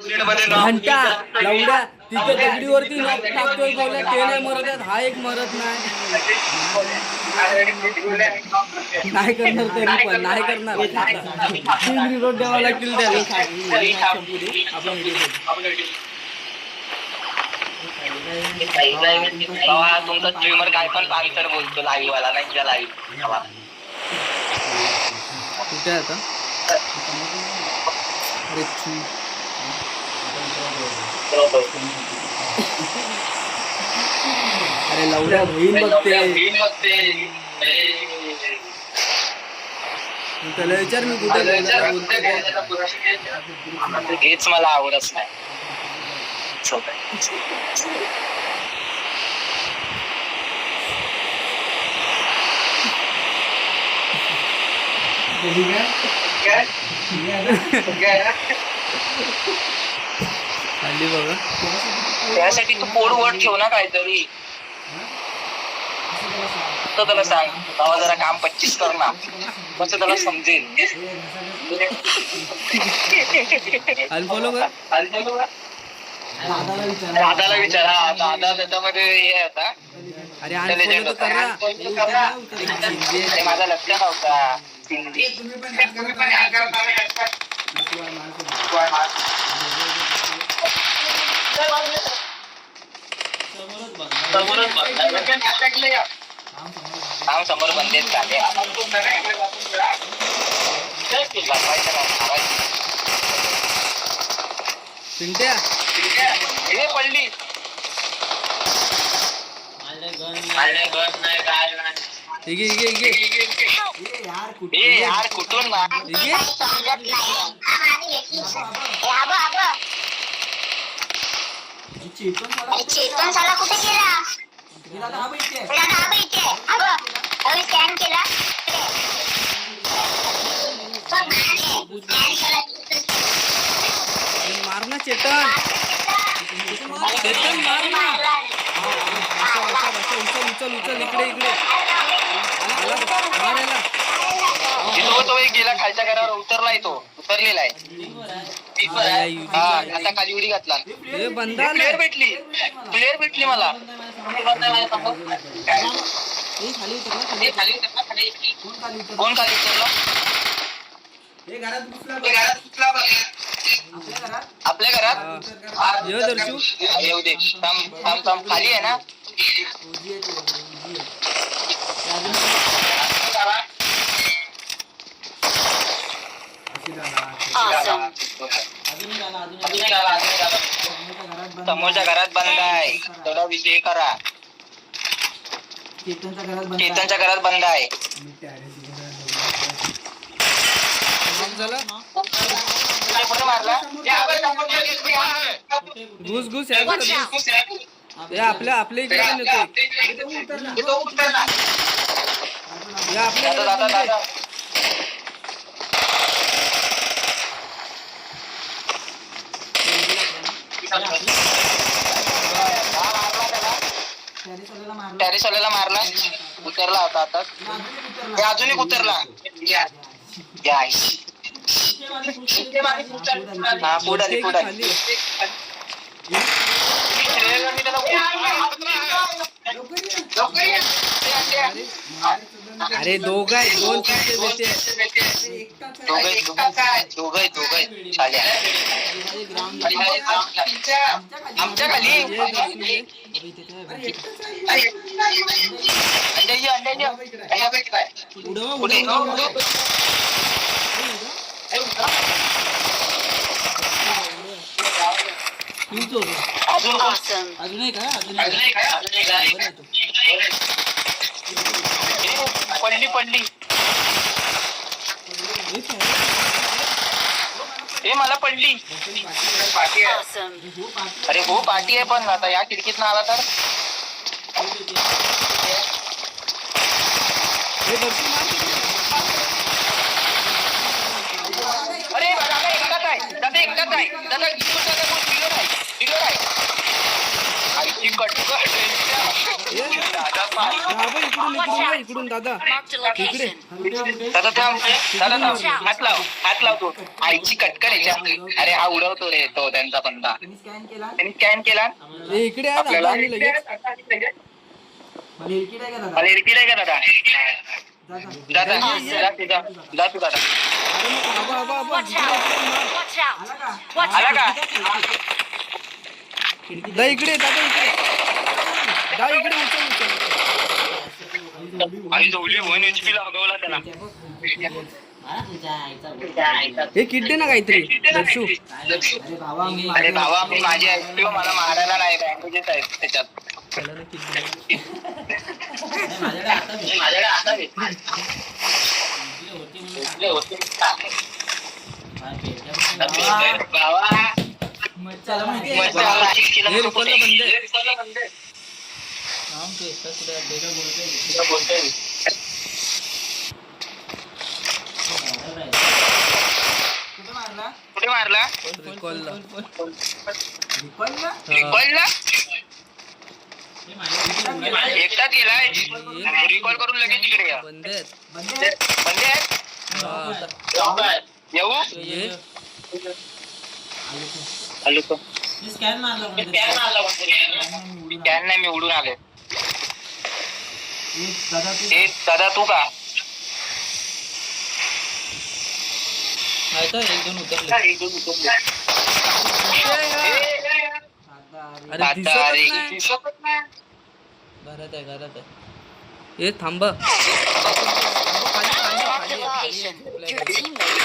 घंटा लवड्या तिथे दगडीवरती नॉक टाकतोय बोलला ते नाही मरत आहेत, हा एक मरत नाही. नाही करणार तरी पण नाही करणार. 3 रिपोर्ट द्यावा लागतील त्याला. तुमचा स्ट्रीमर काय पण पानसर बोलतो लाईव्ह वाला नाही त्या लाईव्ह. कुठे आता अरे लवड्या बहीण बघते त्याला विचार मी कुठे हेच मला आवडत नाही. खाली बघा त्यासाठी तू कोड वर्ड ठेव ना काहीतरी. तर त्याला सांग बाबा जरा काम 25 कर ना, मग त्याला समजेल. अनफॉलो कर. दादाला विचारा, दादा त्याच्यामध्ये हे होता. अरे अनफॉलो तर करा. माझा लक्ष नव्हता. समोर बंदेच झाले. पिंट्या हे पडली यार कुठून ना चेतन साला कुठे गेला? स्कॅन केला. मार ना चेतन, चेतन मार ना. उचल इकडे तो एक गेला खालच्या घरावर उतरलाय, तो उतरलेला आहे. आता खाली उडी घातला. प्लेअर भेटली मला. कोण खाली उतरला? आपल्या घरात येऊ दे. थांब खाली आहे ना. समोरच्या घरात बंद आहे, थोडा विजय करा. केतनच्या घरात बंद आहे. घुस आपल्या इकडे टॅरिस वाल्याला मारला. उतरला होता आता. अजून एक उतरला. पुढे अरे दोघ दोन आमच्या खाली अजून काय पडली. हे मला पडली. अरे हो पार्टी आहे, पण आता या खिडकीत आला तर अरे दादा एकटाच आहे. दादा आईची कटकट दादा पाय. दादा इकडून दादा इकडे दादा थांब हात लाव तू. आईची कटकन याच्या. अरे हा उडवतो रे तो त्यांचा बंदा. त्यांनी स्कॅन केला ए, इकडे आहे दादा आपल्याला. आणि लगेच मला इकडे आहे का दादा? दादा जा तू दादा. अरे मग आबा इकडे मार. आला का? दा इकडे उचल आई जवळी 1 HP ला हगवला त्याला. हे किड्डे ना काहीतरी दर्शू. अरे भावा मी माझी HP मला मारायला नाही बँडेजेस आहेत त्याच्यात. माझ्याकडे आता भावा हे रुपयाला बंद आहे. कुठे मारला? रिकॉलला. रिकॉलला? एकटाच गेलाय. रिकॉल करून लगेच तिकडे घ्या. बंद आहेत. बंदे आहेत? हा. येऊ? ये. आलो तो. स्कॅन नाही मी उडून आले. दादा तू का? अरे दिसतच नाही. घरात आहे. हे थांबा. Marked a location. Your teammate